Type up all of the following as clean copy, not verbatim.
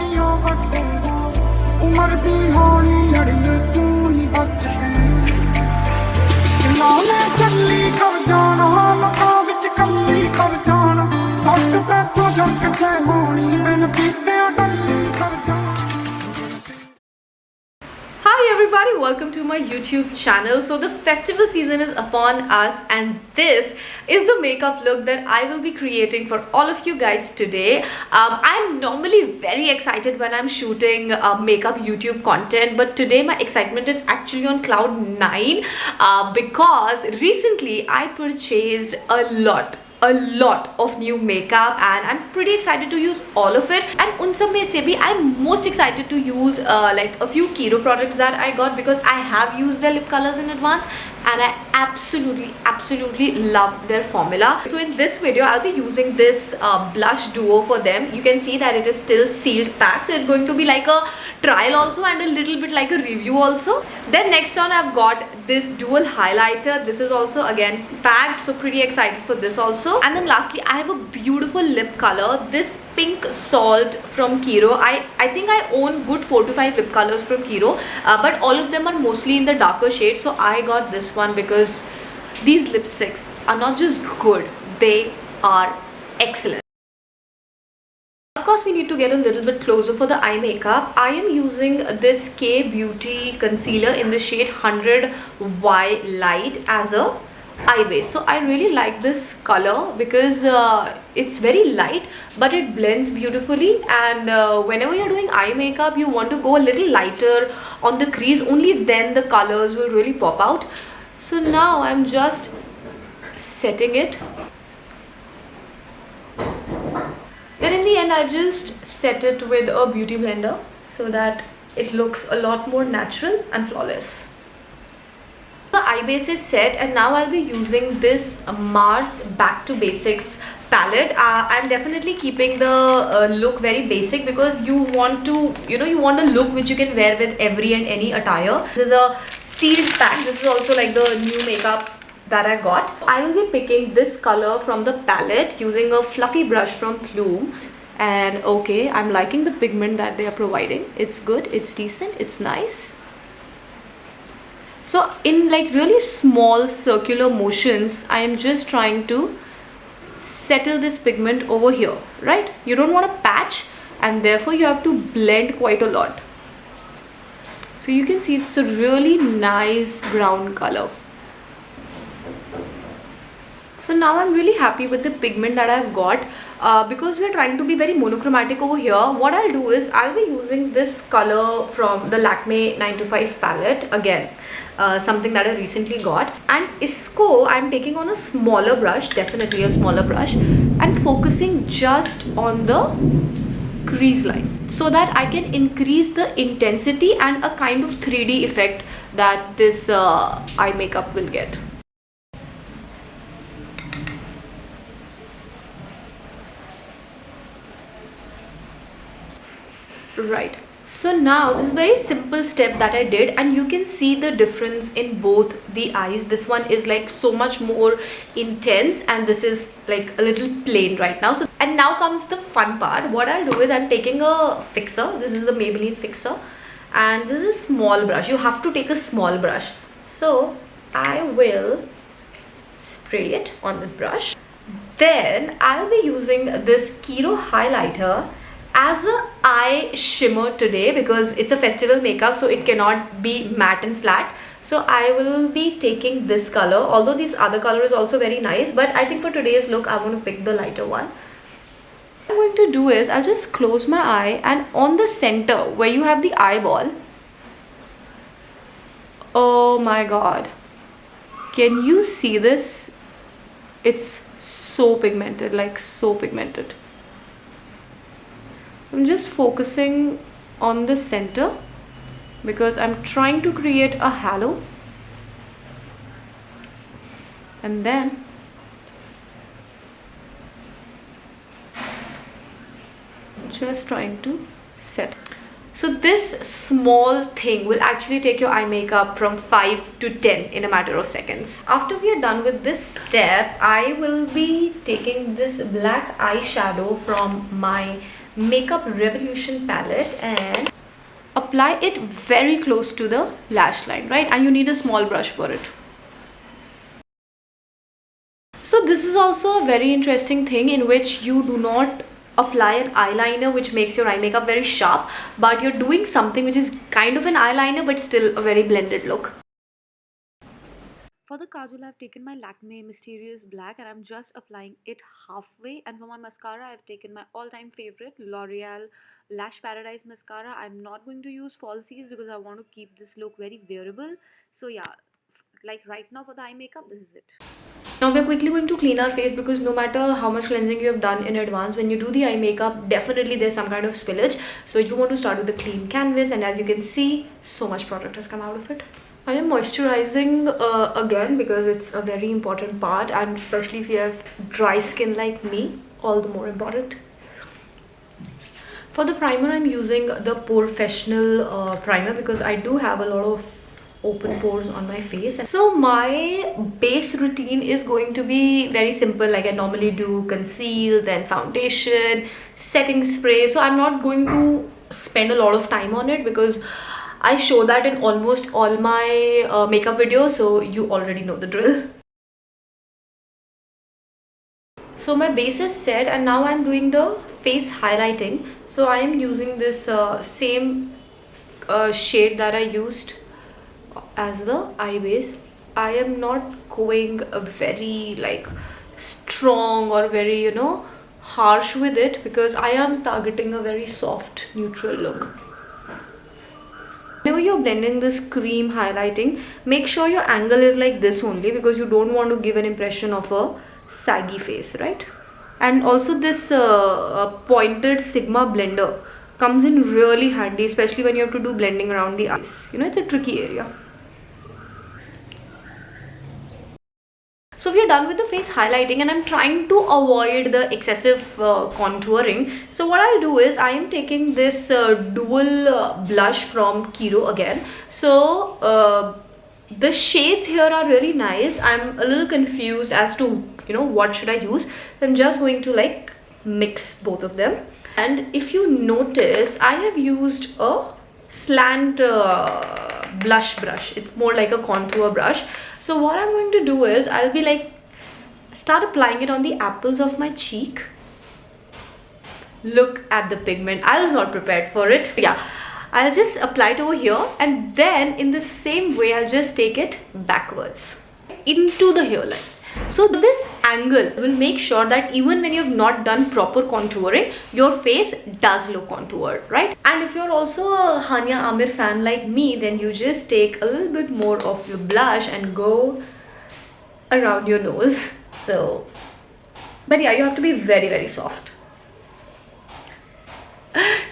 ਵੱਡੀਆਂ ਵੱਡੇ ਨਾਲ ਉਮਰ ਦੀ ਹੋਣੀ ਅੜੀਏ ਤੂੰ ਨੀ ਬਚਦੀ ਨਾ ਮੈਂ ਚੱਲੀ ਕਰ ਜਾਣਾ ਲੋਕਾਂ ਵਿੱਚ ਕੱਲੀ ਕਰ ਜਾਣਾ ਸੱਟ ਤੇ ਤੋਂ ਜੱਗ ਕਿੱਥੇ ਹੋਣੀ ਬਿਨ ਪੀਤਿਆਂ ਡੱਲੀ ਕਰ ਜਾਣਾ Hi everybody, welcome to my YouTube channel. So the festival season is upon us and this is the makeup look that I will be creating for all of you guys today. I'm normally very excited when I'm shooting makeup YouTube content, but today my excitement is actually on cloud 9 because recently I purchased a lot of new makeup and I'm pretty excited to use all of it. And un sab mein se bhi I'm most excited to use like a few Kiro products that I got because I have used their lip colors in advance and I absolutely love their formula. So in this video I'll be using this blush duo for them. You can see that it is still sealed pack, so it's going to be like a trial also and a little bit like a review also. Then next on I've got this dual highlighter. This is also again packed, so pretty excited for this also. And then lastly I have a beautiful lip color, this pink salt from Kiro. I think I own good 4 to 5 lip colors from Kiro, but all of them are mostly in the darker shade, so I got this one because these lipsticks are not just good, they are excellent. Of course we need to get a little bit closer for the eye makeup. I am using this K Beauty concealer in the shade 100Y Light as a eye base. So I really like this color because it's very light but it blends beautifully, and whenever you're doing eye makeup you want to go a little lighter on the crease, only then the colors will really pop out. So now I'm just setting it. Then in the end I just set it with a beauty blender so that it looks a lot more natural and flawless. The eye base is set and now I'll be using this Mars Back to Basics palette. I'm definitely keeping the look very basic because you want to, you want a look which you can wear with every and any attire. This is a sealed pack. This is also like the new makeup that I got. I will be picking this color from the palette using a fluffy brush from Plume. And okay, I'm liking the pigment that they are providing. It's good, it's decent, it's nice. So in like really small circular motions, I am just trying to settle this pigment over here, right? You don't want a patch and therefore you have to blend quite a lot. So you can see it's a really nice brown color. So now I'm really happy with the pigment that I've got because we're trying to be very monochromatic over here. What I'll do is I'll be using this color from the Lakme 925 palette again. Something that I recently got, and Isco I'm taking on a smaller brush, definitely a smaller brush, and focusing just on the crease line so that I can increase the intensity and a kind of 3D effect that this eye makeup will get. Right. So now this is a very simple step that I did and you can see the difference in both the eyes. This one is like so much more intense and this is like a little plain right now. So, and now comes the fun part. What I'll do is I'm taking a fixer. This is the Maybelline fixer and this is a small brush. You have to take a small brush. So I will spray it on this brush. Then I'll be using this Kiro highlighter as a eye shimmer today because it's a festival makeup, so it cannot be matte and flat. So I will be taking this color, although this other color is also very nice, but I think for today's look I want to pick the lighter one. What I'm going to do is I'll just close my eye and on the center where you have the eyeball, oh my god, can you see this? It's so pigmented, like so pigmented. I'm just focusing on the center because I'm trying to create a halo, and then just trying to set. So this small thing will actually take your eye makeup from 5 to 10 in a matter of seconds. After we are done with this step, I will be taking this black eyeshadow from my Makeup Revolution palette and apply it very close to the lash line, right? And you need a small brush for it. So this is also a very interesting thing in which you do not apply an eyeliner which makes your eye makeup very sharp, but you're doing something which is kind of an eyeliner but still a very blended look. For the kajal, I've taken my Lakme Mysterious Black and I'm just applying it halfway. And for my mascara, I've taken my all-time favorite L'Oreal Lash Paradise mascara. I'm not going to use falsies because I want to keep this look very wearable. So yeah, like right now for the eye makeup, this is it. Now we're quickly going to clean our face because no matter how much cleansing you have done in advance, when you do the eye makeup, definitely there's some kind of spillage. So you want to start with a clean canvas, and as you can see, so much product has come out of it. I am moisturizing again because it's a very important part, and especially if you have dry skin like me, all the more important. For the primer, I'm using the Professional primer because I do have a lot of open pores on my face. So my base routine is going to be very simple, like I normally do conceal, then foundation, setting spray. So I'm not going to spend a lot of time on it because I show that in almost all my makeup videos, so you already know the drill. So my base is set and now I'm doing the face highlighting. So I am using this same shade that I used as the eye base. I am not going a very like strong or very, you know, harsh with it because I am targeting a very soft neutral look. Whenever you're blending this cream highlighting, make sure your angle is like this only because you don't want to give an impression of a saggy face, right? And also this pointed Sigma blender comes in really handy, especially when you have to do blending around the eyes. You know, it's a tricky area. So we are done with the face highlighting and I'm trying to avoid the excessive contouring. So what I'll do is I am taking this dual blush from Kiro again. So the shades here are really nice. I'm a little confused as to, you know, what should I use. So I'm just going to like mix both of them. And if you notice, I have used a slant blush brush. It's more like a contour brush. So what I'm going to do is I'll be like start applying it on the apples of my cheek. Look at the pigment. I was not prepared for it. Yeah, I'll just apply it over here and then in the same way I'll just take it backwards into the hairline. So this angle will make sure that even when you have not done proper contouring, your face does look contoured, right? And if you're also a Hania Amir fan like me, then you just take a little bit more of your blush and go around your nose. So, but yeah, you have to be very, very soft.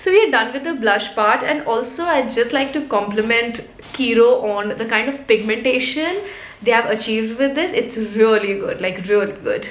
So we are done with the blush part, and also I'd just like to compliment Kiro on the kind of pigmentation they have achieved with this. It's really good, like really good.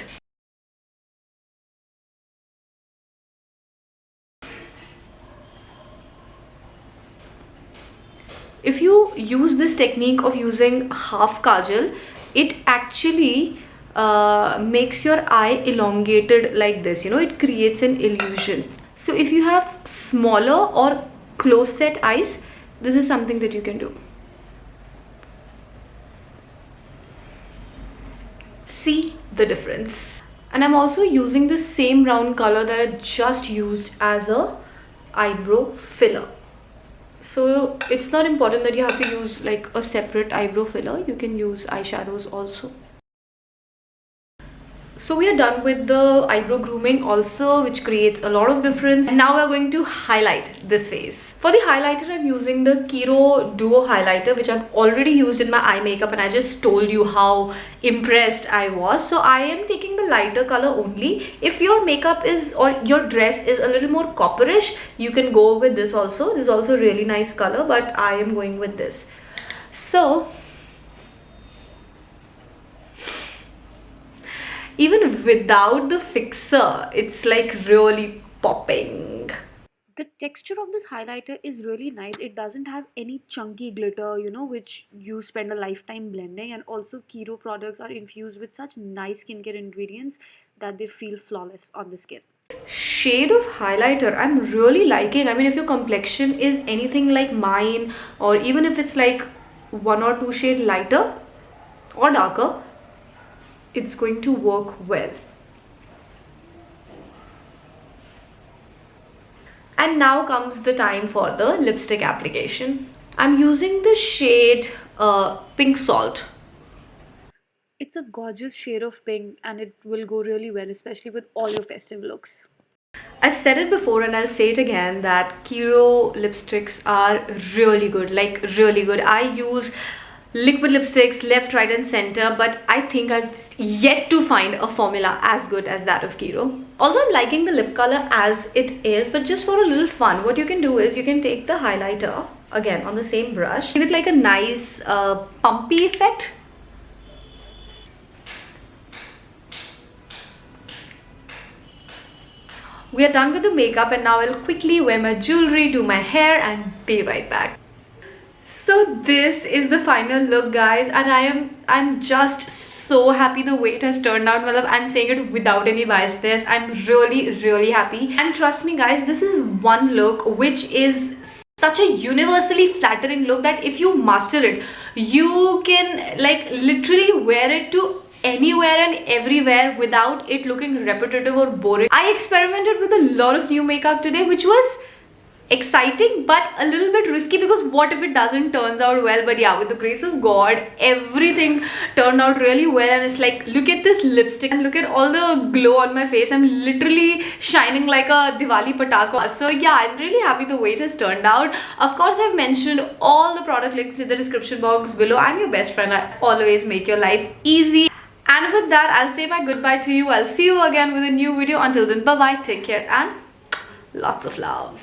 If you use this technique of using half kajal, it actually makes your eye elongated like this, you know, it creates an illusion. So if you have smaller or close set eyes, this is something that you can do. See the difference. And I'm also using the same brown color that I just used as a eyebrow filler. So it's not important that you have to use like a separate eyebrow filler. You can use eyeshadows also. So we are done with the eyebrow grooming also, which creates a lot of difference. And now we're going to highlight this face. For the highlighter, I'm using the Kiro Duo highlighter, which I've already used in my eye makeup, and I just told you how impressed I was. So I am taking the lighter color only. If your makeup is or your dress is a little more copperish, you can go with this also. This is also a really nice color, but I am going with this. So even without the fixer, it's like really popping. The texture of this highlighter is really nice. It doesn't have any chunky glitter, you know, which you spend a lifetime blending. And also Kiro products are infused with such nice skincare ingredients that they feel flawless on the skin. shade of highlighter I'm really liking. I mean, if your complexion is anything like mine, or even if it's like one or two shade lighter or darker, it's going to work well. And now comes the time for the lipstick application. I'm using the shade Pink Salt. It's a gorgeous shade of pink and it will go really well, especially with all your festive looks. I've said it before and I'll say it again that Kiro lipsticks are really good, like really good. I use liquid lipsticks left, right and center, but I think I've yet to find a formula as good as that of Kiro. Although I'm liking the lip color as it is, but just for a little fun, what you can do is you can take the highlighter again on the same brush, give it like a nice pumpy effect. We are done with the makeup and now I'll quickly wear my jewelry, do my hair and be right back. So this is the final look, guys, and I'm just so happy the way it has turned out. Well, I'm saying it without any bias there. I'm really happy, and trust me guys, this is one look which is such a universally flattering look that if you master it, you can like literally wear it to anywhere and everywhere without it looking repetitive or boring. I experimented with a lot of new makeup today, which was exciting but a little bit risky because what if it doesn't turns out well. But yeah, with the grace of God, everything turned out really well, and it's like, look at this lipstick and look at all the glow on my face. I'm literally shining like a Diwali pataka. So yeah, I'm really happy the way it has turned out. Of course, I've mentioned all the product links in the description box below. I'm your best friend. I always make your life easy. And with that, I'll say my goodbye to you. I'll see you again with a new video. Until then, bye bye, take care and lots of love.